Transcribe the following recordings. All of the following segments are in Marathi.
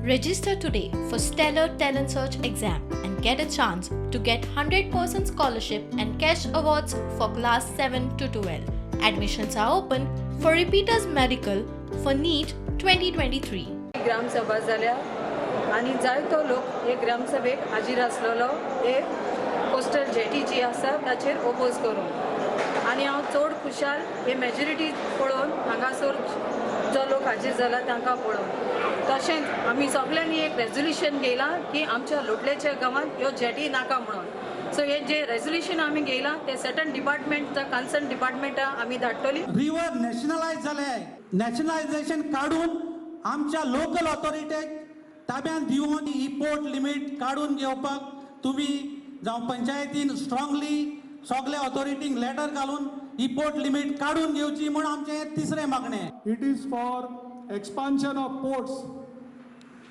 Register today for Stellar Talent Search exam and get a chance to get 100% scholarship and cash awards for class 7 to 12. Admissions are open for repeaters medical for NEET 2023. ग्रामसभा जाल्या आणि जायतो लोक हे ग्रामसभेक हाजीर आसलेलो हे कोस्टल जेटी जी आसा ताचेर ओपोज करून आणि हांव चड खुशाल हे मेजॉरिटी पळोवन हांगासर जो लोक हाजीर जाला तांकां पळोवन तशेंच आमी सगळ्यांनी एक रेजोल्युशन घेयलां की आमच्या लोटलेच्या गांवांत ह्यो जेटी नाका म्हणून सो हे जे रेजोल्युशन आमी घेयलां ते सर्टन डिपार्टमेंट कन्सर्न डिपार्टमेंटा आमी धाडटली रिवर नॅशनलायज जाले नॅशनलायझेशन काढून आमच्या लोकल ऑथॉरिटीक ताब्यात दिवन ही पोर्ट लिमिट काढून घेवपाक तुम्ही जावं पंचायतीन स्ट्रॉंगली सगळे ऑथॉरिटीक लेटर घालून ही पोर्ट लिमिट काढून घेवची म्हण आमचे तिसरे मागणे. It is for expansion of ports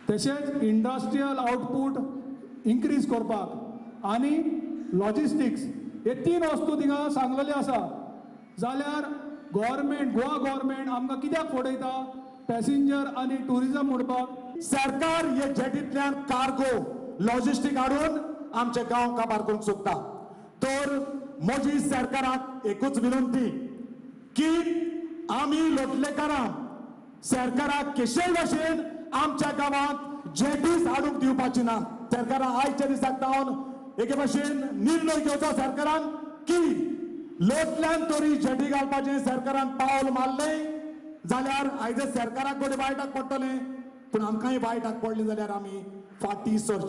तशेंच इंडस्ट्रियल आउटपूट इन्क्रीज करपाक आनी लॉजिस्टिक्स हे तीन वस्तू थिंगा सांगलेले आसा जाल्यार गोव्हर्मेंट गोवा गोव्हर्मेंट आमकां कित्याक फडयता पॅसेंजर आनी टुरिजम म्हणपाक. सरकार हे जेटींतल्यान कार्गो लॉजिस्टिक हाडून आमचे गांव काबार करूंक सोदता. तर म्हजी सरकाराक एकूच विनंती की आमी लोटलेकारां सरकाराक केशे भशेन आमच्या गांवांत जेटीज हाडूंक दिवपाची ना. सरकारान आयच्या दिसाक जावन एके भशेन निर्णय घेवचो सरकारान की लोटल्यान तरी जेटी घालपाचें सरकारान पावल मारलें जाल्यार आयज सरकाराक बरें वायटाक पडटलें पूण आमकांय वायटाक पडलें जाल्यार आमी फाटीं सरचे